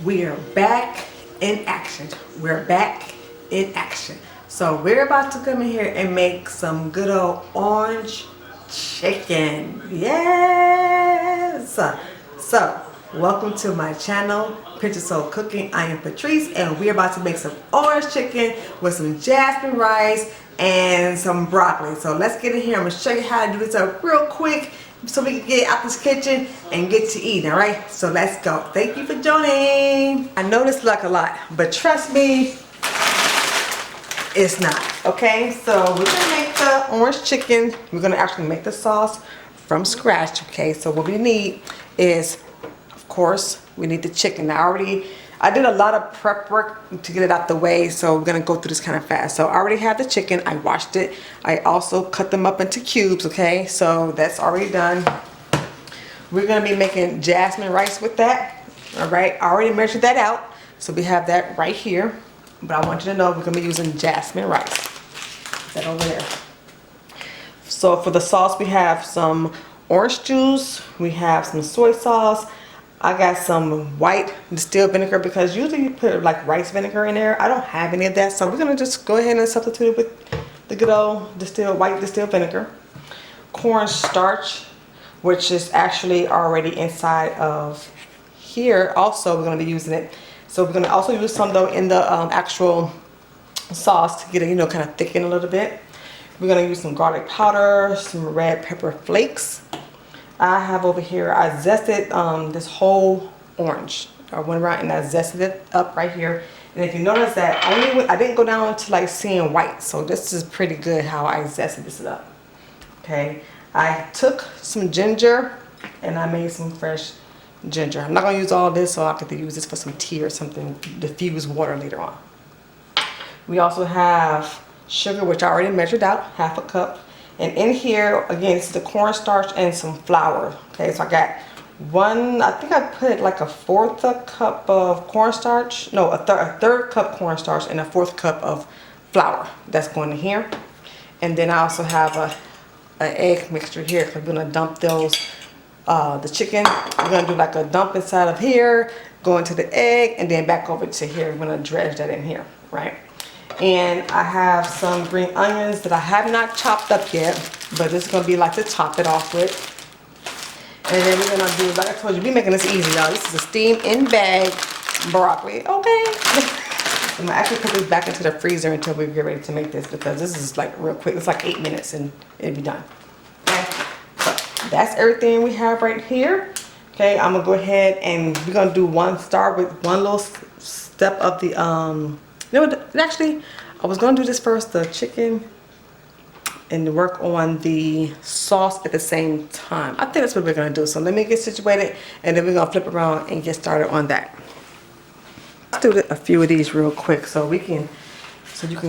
We are back in action. We're back in action. So we're about to come in here and make some good old orange chicken. Yes. So welcome to my channel, Princess Soul Cooking. I am Patrice, and we're about to make some orange chicken with some jasmine rice and some broccoli. So let's get in here. I'm gonna show you how to do this up real quick so we can get out this kitchen and get to eating. All right, so let's go. Thank you for joining. I know this look a lot, but trust me, it's not. Okay, so we're gonna make the orange chicken. We're gonna actually make the sauce from scratch. Okay, so what we need is, of course, we need the chicken. I did a lot of prep work to get it out the way, so we're gonna go through this kind of fast. So I already have the chicken. I washed it. I also cut them up into cubes. Okay, so that's already done. We're gonna be making jasmine rice with that. All right, I already measured that out, so we have that right here. But I want you to know we're gonna be using jasmine rice. Is that over there? So for the sauce, we have some orange juice. We have some soy sauce. I got some white distilled vinegar because usually you put like rice vinegar in there. I don't have any of that, so we're gonna just go ahead and substitute it with the good old white distilled vinegar. Cornstarch, which is actually already inside of here. Also, we're gonna be using it. So we're gonna also use some though in the actual sauce to get it, kind of thicken a little bit. We're gonna use some garlic powder, some red pepper flakes. I have over here, I zested this whole orange. I went around and I zested it up right here. And if you notice that, I didn't go down to like seeing white. So this is pretty good how I zested this up. Okay, I took some ginger and I made some fresh ginger. I'm not gonna use all this, so I have to use this for some tea or something, diffuse water later on. We also have sugar, which I already measured out, half a cup. And in here, again, this is the cornstarch and some flour. Okay, so I got I think I put like a fourth cup of cornstarch. No, a third cup cornstarch and a fourth cup of flour. That's going in here. And then I also have an egg mixture here because we're gonna dump those, the chicken. We're gonna do like a dump inside of here, go into the egg, and then back over to here. We're gonna dredge that in here, right? And I have some green onions that I have not chopped up yet, but this is gonna be like to top it off with. And then we're gonna do, like I told you, we're making this easy, y'all. This is a steam in bag broccoli, okay? I'm gonna actually put this back into the freezer until we get ready to make this, because this is like real quick. It's like 8 minutes and it'll be done. Okay, so that's everything we have right here. Okay, I'm gonna go ahead and we're gonna start with one little step of the actually, I was gonna do this first, the chicken, and work on the sauce at the same time. I think that's what we're gonna do. So let me get situated, and then we're gonna flip around and get started on that. Let's do a few of these real quick so you can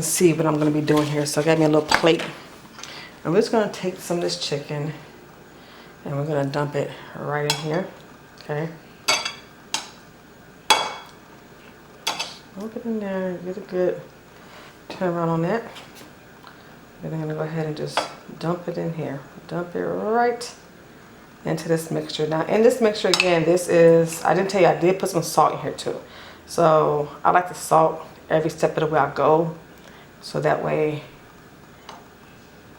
see what I'm gonna be doing here. So I got me a little plate, and we're just gonna take some of this chicken, and we're gonna dump it right in here. Okay. Look it in there, get a good turn around on that. Then I'm gonna go ahead and just dump it in here. Dump it right into this mixture. Now in this mixture, again, I didn't tell you, I did put some salt in here too. So I like to salt every step of the way I go. So that way,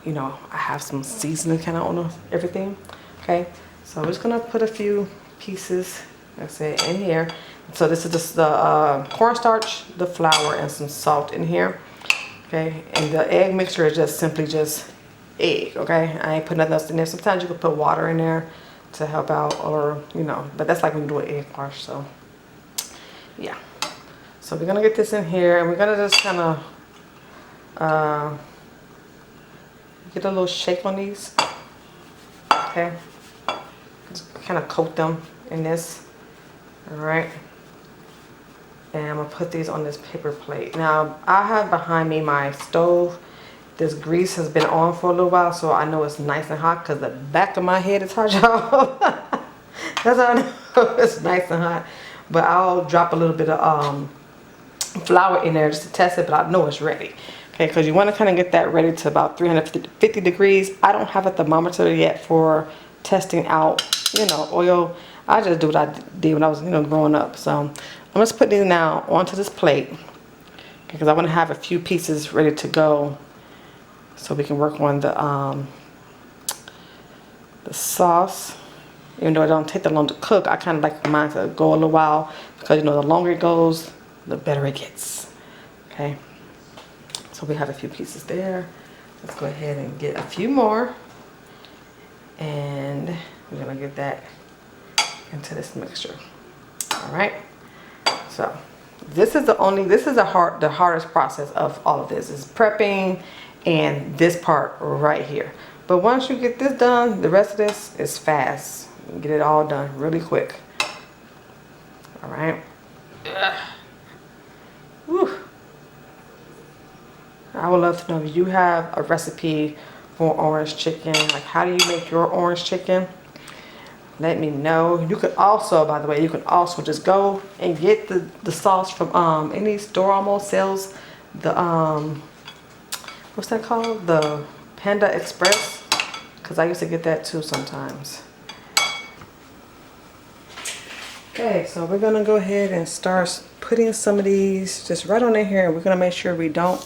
I have some seasoning kind of on everything. Okay, so I'm just gonna put a few pieces, like I said, in here. So this is just the cornstarch, the flour, and some salt in here. Okay, and the egg mixture is just simply just egg. Okay, I ain't put nothing else in there. Sometimes you can put water in there to help out, or but that's like when you do an egg wash. So yeah, so we're gonna get this in here, and we're gonna just kind of get a little shake on these. Okay, just kind of coat them in this. All right. And I'm gonna put these on this paper plate. Now I have behind me my stove. This grease has been on for a little while, so I know it's nice and hot because the back of my head is hot, y'all. That's how I know it's nice and hot. But I'll drop a little bit of flour in there just to test it, but I know it's ready. Okay, because you want to kind of get that ready to about 350 degrees. I don't have a thermometer yet for testing out, oil. I just do what I did when I was, growing up. So I'm just putting these now onto this plate because I want to have a few pieces ready to go so we can work on the sauce. Even though it don't take that long to cook, I kind of like mine to go a little while because, you know, the longer it goes, the better it gets. Okay, so we have a few pieces there. Let's go ahead and get a few more, and we're gonna get that into this mixture. All right, so this is the hardest process of all of this is prepping and this part right here. But once you get this done, the rest of this is fast. You can get it all done really quick. All right. Whew. I would love to know if you have a recipe for orange chicken. Like, how do you make your orange chicken? Let me know. You could also, by the way, you can also just go and get the sauce from any store almost sells the what's that called? The Panda Express. Because I used to get that too sometimes. Okay, so we're gonna go ahead and start putting some of these just right on in here. We're gonna make sure we don't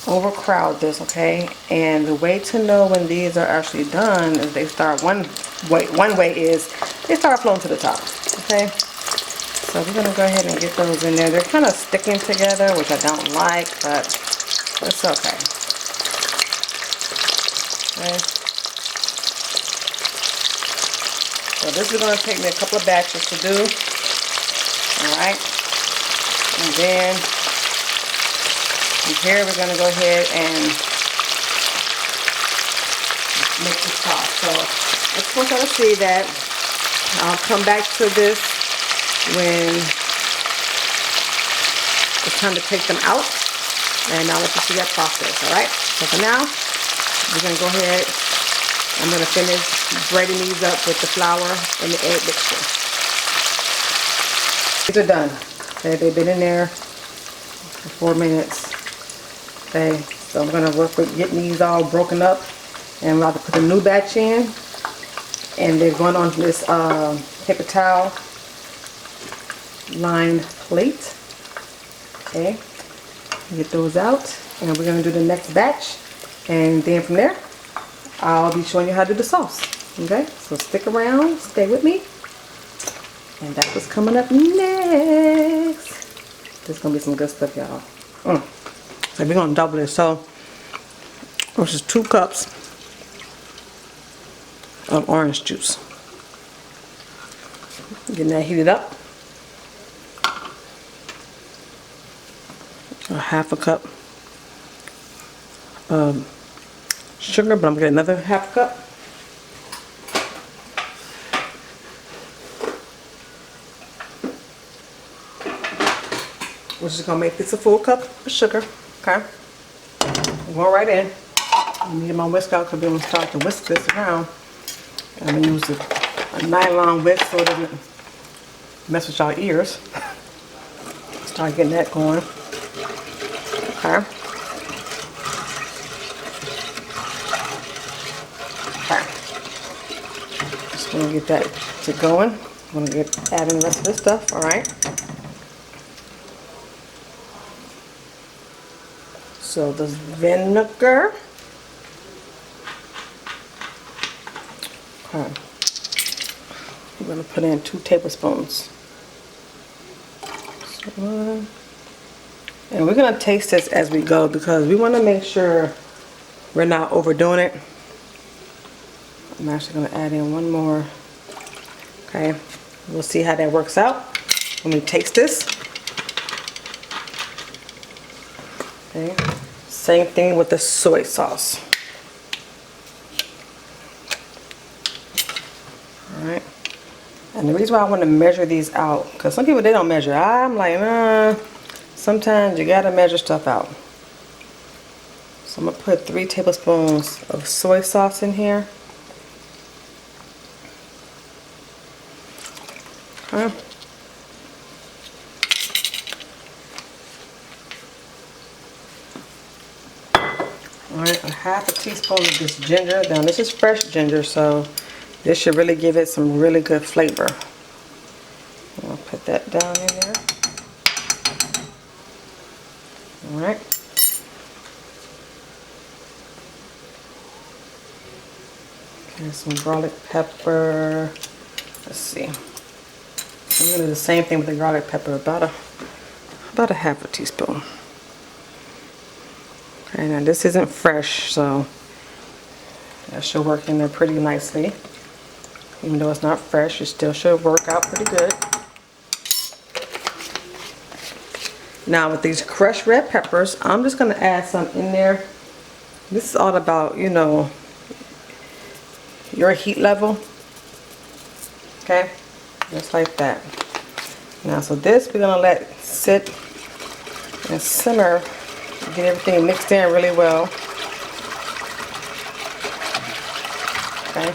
overcrowd this, okay? And the way to know when these are actually done is they start one way is they start flowing to the top, okay? So we're gonna go ahead and get those in there. They're kind of sticking together, which I don't like, but it's okay. Okay. So this is going to take me a couple of batches to do. Alright. And then from here we're going to go ahead and make the sauce. So I just want y'all to see that. I'll come back to this when it's time to take them out. And I'll let you see that process. Alright. So for now, we're going to go ahead. I'm going to finish breading these up with the flour and the egg mixture. These are done. Okay, they've been in there for 4 minutes. Okay, so I'm going to work with getting these all broken up. And I'm about to put a new batch in. And they're going on this paper towel lined plate. Okay, get those out. And we're going to do the next batch. And then from there, I'll be showing you how to do the sauce. Okay, so stick around, stay with me. And that's what's coming up next. There's gonna be some good stuff, y'all. So we're gonna double it. So, this is 2 cups of orange juice. Getting that heated up. A half a cup of sugar, but I'm gonna get another half cup. We're just gonna make this a full cup of sugar. Okay, go right in. Let me get my whisk out because we're gonna start to whisk this around. I'm gonna use a nylon whisk so it doesn't mess with y'all ears. Start getting that going. Okay. Just gonna get that to going. I'm gonna get adding the rest of this stuff. All right. So this vinegar. Okay. I'm gonna put in 2 tablespoons. So 1. And we're gonna taste this as we go because we want to make sure we're not overdoing it. I'm actually gonna add in 1 more. Okay, we'll see how that works out when we taste this. Okay, same thing with the soy sauce. All right, and the reason why I want to measure these out, because some people they don't measure. I'm like, nah. Sometimes you gotta measure stuff out. So I'm gonna put 3 tablespoons of soy sauce in here. Okay. Alright, a half a teaspoon of this ginger. Now this is fresh ginger, so this should really give it some really good flavor. I'll put that down in there. Alright. And some garlic pepper. Let's see. I'm gonna do the same thing with the garlic pepper, about a half a teaspoon. Okay, now this isn't fresh, so that should work in there pretty nicely. Even though it's not fresh, it still should work out pretty good. Now with these crushed red peppers, I'm just gonna add some in there. This is all about, you know, your heat level. Okay, just like that. Now, so this we're gonna let sit and simmer, get everything mixed in really well. Okay.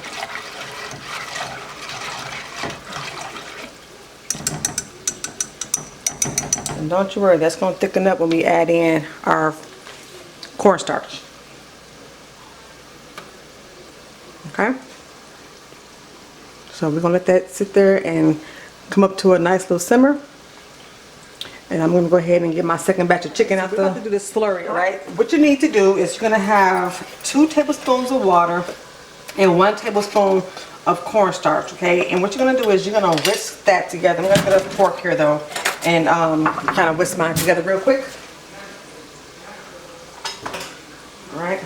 And don't you worry, that's gonna thicken up when we add in our cornstarch. Okay. So we're gonna let that sit there and come up to a nice little simmer. And I'm gonna go ahead and get my second batch of chicken out there. We're about to do this slurry, right? What you need to do is you're gonna have 2 tablespoons of water and 1 tablespoon of cornstarch, okay? And what you're gonna do is you're gonna whisk that together. I'm gonna get a fork here though and kind of whisk mine together real quick. All right.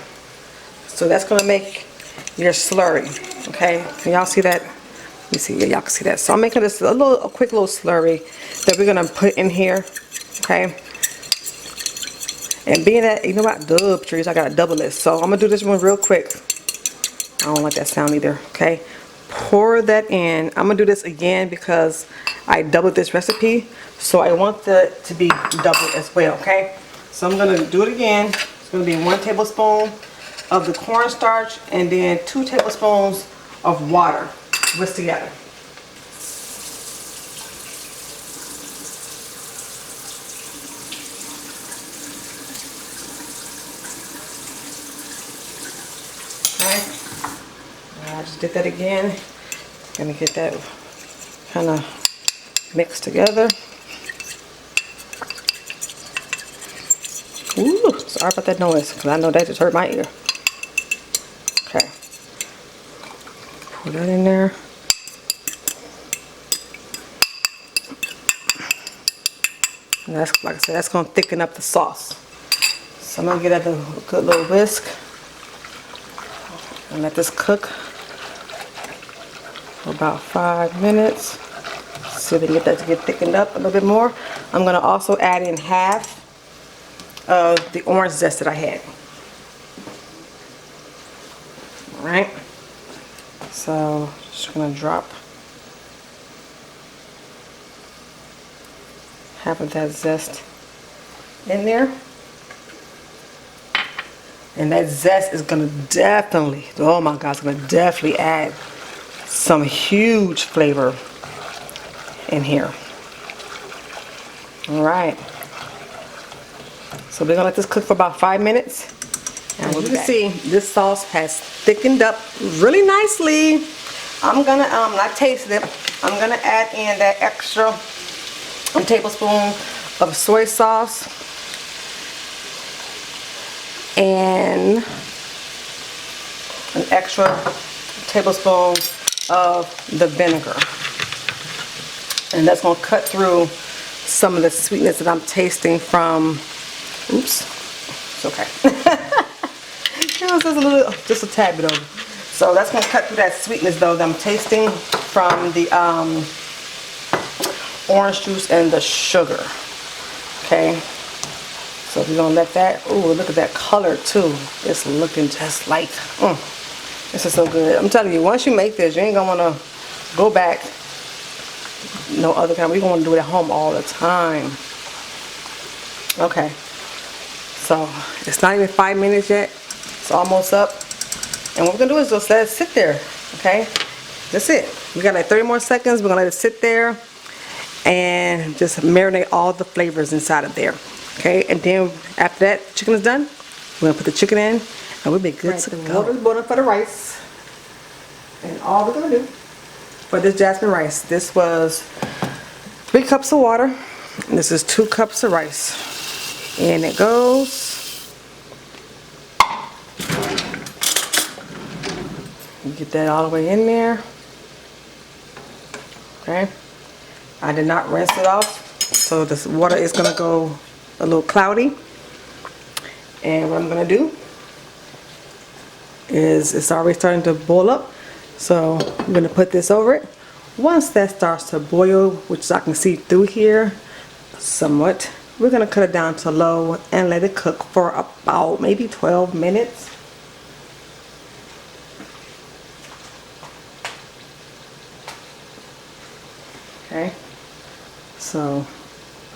So that's gonna make your slurry, okay? Can y'all see that? Let me see, yeah, y'all can see that. So I'm making this a quick little slurry that we're gonna put in here, okay? And being that, you know what, dub trees, I gotta double this. So I'm gonna do this one real quick. I don't like that sound either, okay? Pour that in. I'm gonna do this again because I doubled this recipe. So I want it to be doubled as well, okay? So I'm gonna do it again. It's gonna be 1 tablespoon of the cornstarch and then 2 tablespoons of water whisked together. Okay. I just did that again. Gonna get that kind of mixed together. Ooh, sorry about that noise, because I know that just hurt my ear. Okay. Put that in there. And that's, like I said, that's going to thicken up the sauce. So I'm going to get a good little whisk and let this cook for about 5 minutes. See if we can get that to get thickened up a little bit more. I'm going to also add in half of the orange zest that I had. Alright. So just going to drop half of that zest in there. And that zest is going to definitely, oh my God, it's going to definitely add some huge flavor in here. Alright. So we're going to let this cook for about 5 minutes. And you can see this sauce has thickened up really nicely. I'm going to, I tasted it, I'm going to add in that extra tablespoon of soy sauce and an extra tablespoon of the vinegar. And that's going to cut through some of the sweetness that I'm tasting from, oops, it's okay. Just a tad bit over. So that's going to cut through that sweetness though that I'm tasting from the orange juice and the sugar. Okay. So we're going to let that, ooh, look at that color too. It's looking just like, this is so good. I'm telling you, once you make this, you ain't going to want to go back no other kind. We're going to do it at home all the time. Okay. So it's not even 5 minutes yet. It's almost up. And what we're going to do is just let it sit there. Okay. That's it. We got like 30 more seconds. We're going to let it sit there and just marinate all the flavors inside of there. Okay, and then after that chicken is done, we're gonna put the chicken in and we'll be good to go. Water's boiling for the rice. And all we're gonna do for this jasmine rice, this was 3 cups of water and this is 2 cups of rice. In it goes. Get that all the way in there. Okay. I did not rinse it off, so this water is gonna go a little cloudy. And what I'm gonna do is, it's already starting to boil up, so I'm gonna put this over it. Once that starts to boil, which I can see through here somewhat, we're gonna cut it down to low and let it cook for about maybe 12 minutes. Okay, so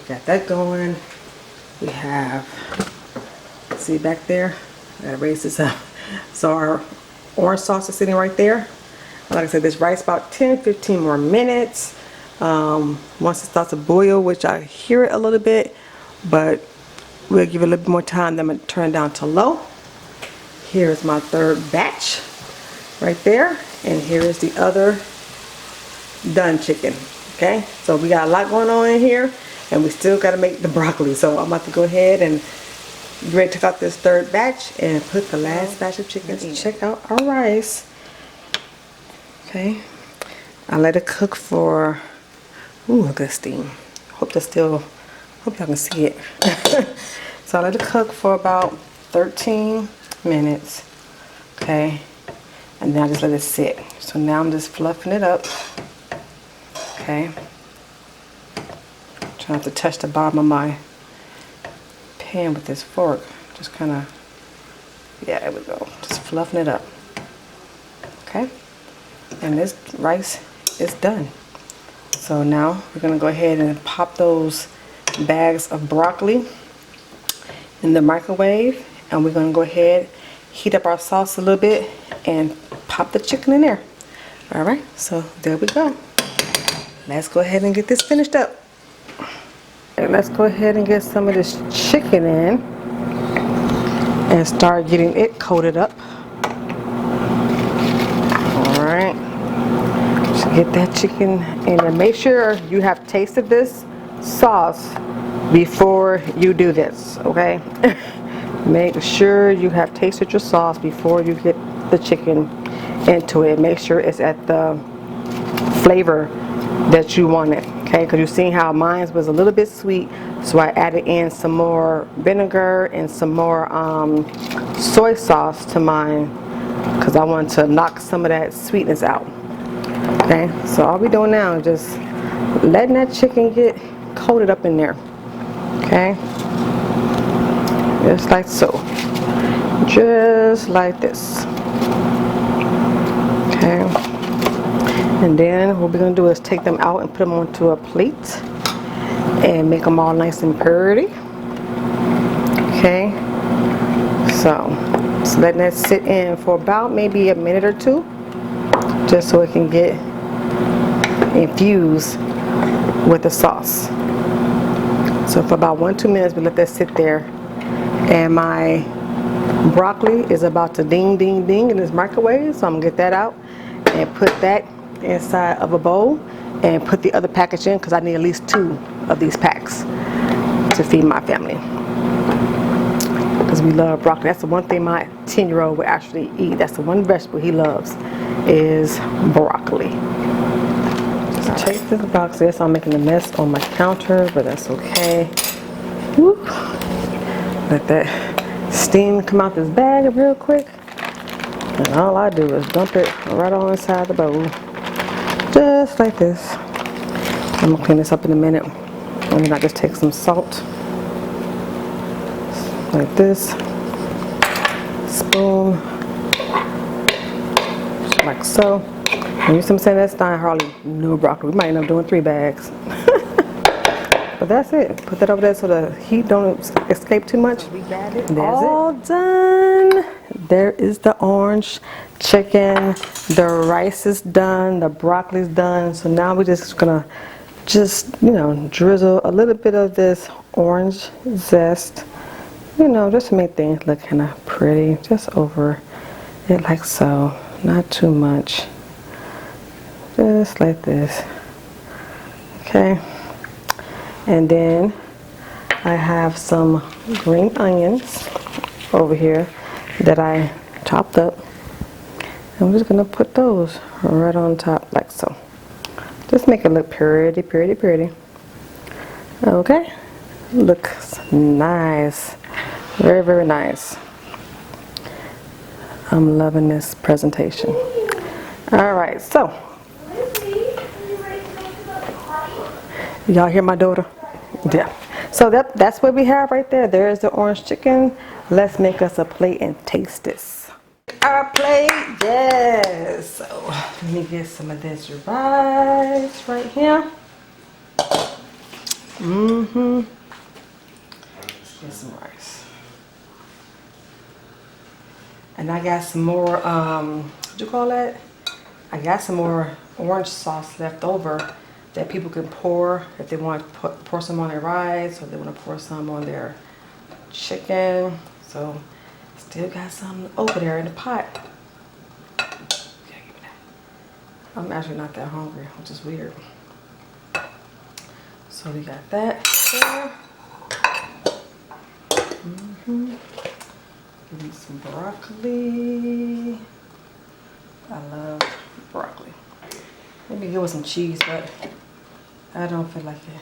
got that going. We have, see back there, I gotta raise this up. So our orange sauce is sitting right there. Like I said, this rice about 10-15 more minutes. Once it starts to boil, which I hear it a little bit, but we'll give it a little bit more time. Then I'm gonna turn it down to low. Here is my third batch right there, and here is the other done chicken. Okay, so we got a lot going on in here, and we still got to make the broccoli. So I'm about to go ahead and get ready to take out this third batch and put the last batch of chicken in. Check out our rice. Okay, I let it cook for, ooh, look at the steam. Hope y'all can see it. So I let it cook for about 13 minutes. Okay, and then I just let it sit. So now I'm just fluffing it up. Okay, try not to touch the bottom of my pan with this fork. Just kind of, yeah, there we go. Just fluffing it up. Okay, and this rice is done. So now we're gonna go ahead and pop those bags of broccoli in the microwave, and we're gonna go ahead, heat up our sauce a little bit, and pop the chicken in there. All right, so there we go. Let's go ahead and get this finished up. Okay, let's go ahead and get some of this chicken in and start getting it coated up. Alright. So get that chicken in there. Make sure you have tasted this sauce before you do this, okay? Make sure you have tasted your sauce before you get the chicken into it. Make sure it's at the flavor that you want it, okay? Because you've seen how mine was a little bit sweet, so I added in some more vinegar and some more soy sauce to mine because I wanted to knock some of that sweetness out. Okay, so all we're doing now is just letting that chicken get coated up in there. Okay, just like so, just like this. Okay. And then what we're going to do is take them out and put them onto a plate and make them all nice and pretty. Okay, so just letting that sit in for about maybe a minute or two, just so it can get infused with the sauce. So for about 1-2 minutes we let that sit there, and my broccoli is about to ding ding ding in this microwave, so I'm going to get that out and put that inside of a bowl and put the other package in, because I need at least 2 of these packs to feed my family, because we love broccoli. That's the one thing my 10-year-old would actually eat. That's the one vegetable he loves, is broccoli. Just take this box there, so I'm making a mess on my counter, but that's okay. Woo. Let that steam come out this bag real quick, and all I do is dump it right on inside the bowl, just like this. I'm gonna clean this up in a minute, and then I just take some salt like this, spoon, like so. And you see what I'm saying? That's not hardly no broccoli. We might end up doing 3 bags. But that's it. Put that over there so the heat don't escape too much. We got it. That's all done. There is the orange chicken. The rice is done. The broccoli is done. So now we're just gonna drizzle a little bit of this orange zest. Just to make things look kind of pretty. Just over it like so. Not too much. Just like this. Okay. And then I have some green onions over here that I chopped up. I'm just gonna put those right on top like so. Just make it look pretty, pretty, pretty. Okay, looks nice. Very, very nice. I'm loving this presentation. All right, so y'all hear my daughter? Yeah. So that's what we have right there. There's the orange chicken. Let's make us a plate and taste this. Our plate, yes. So let me get some of this rice right here. Let's get some rice. And I got some more, what you call that? I got some more orange sauce left over that people can pour if they want to pour some on their rice or they want to pour some on their chicken. So still got some over there in the pot. I'm actually not that hungry, which is weird. So we got that there. Give me some broccoli. I love broccoli. Maybe give us some cheese, but I don't feel like it.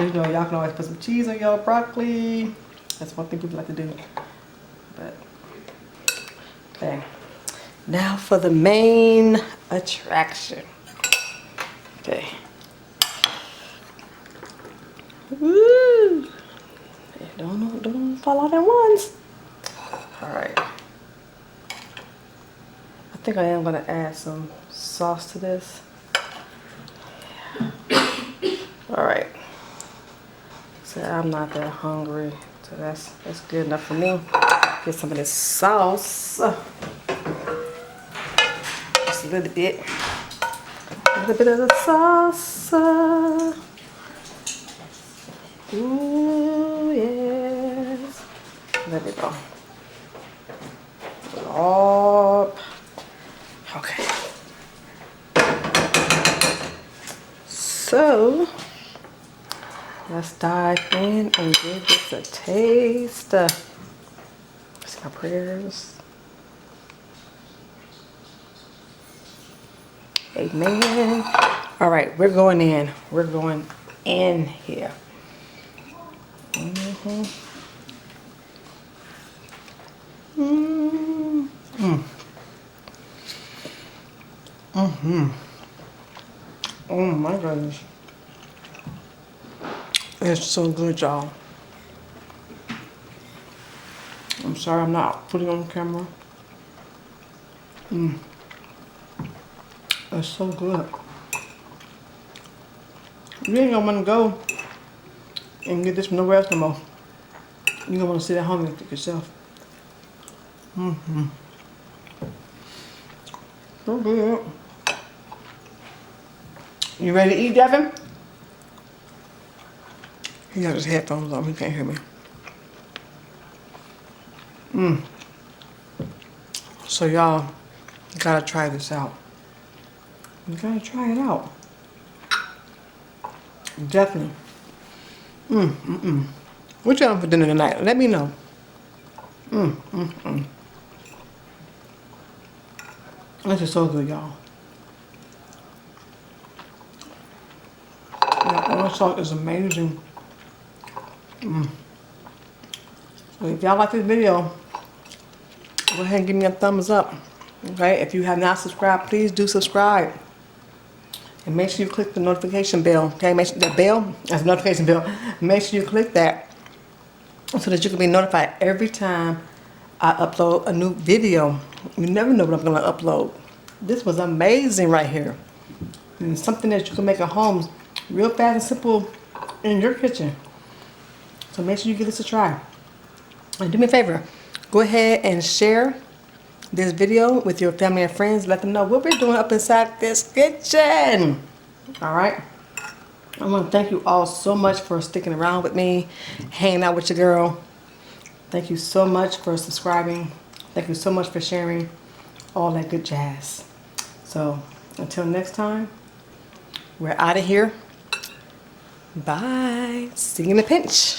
You know, y'all can always put some cheese on your broccoli. That's one thing people like to do. But okay, now for the main attraction. Okay. Woo! Don't fall out at once. All right. I think I am gonna add some sauce to this. All right. So I'm not that hungry, so that's good enough for me. Get some of this sauce. Just a little bit. A little bit of the sauce. Ooh, yes. There we go. Up. Okay. So let's dive in and give this a taste. Say my prayers. Amen. All right, we're going in. We're going in here. Oh my goodness. It's so good, y'all. I'm sorry I'm not putting it on camera. It's so good. You ain't gonna wanna go and get this from nowhere else no more. You're gonna wanna sit at home and cook yourself. So good. You ready to eat, Devin? He got his headphones on, he can't hear me. So y'all gotta try this out. You gotta try it out. Definitely. What you having for dinner tonight? Let me know. This is so good, y'all. That orange sauce is amazing. So if y'all like this video, go ahead and give me a thumbs up. Okay, if you have not subscribed, please do subscribe. And make sure you click the notification bell. Okay, make sure that bell, that's a notification bell. Make sure you click that so that you can be notified every time I upload a new video. You never know what I'm gonna upload. This was amazing right here. And something that you can make at home real fast and simple in your kitchen. So make sure you give this a try. And do me a favor, go ahead and share this video with your family and friends. Let them know what we're doing up inside this kitchen. All right. I want to thank you all so much for sticking around with me, hanging out with your girl. Thank you so much for subscribing. Thank you so much for sharing, all that good jazz. So until next time, we're out of here. Bye. See you in a pinch.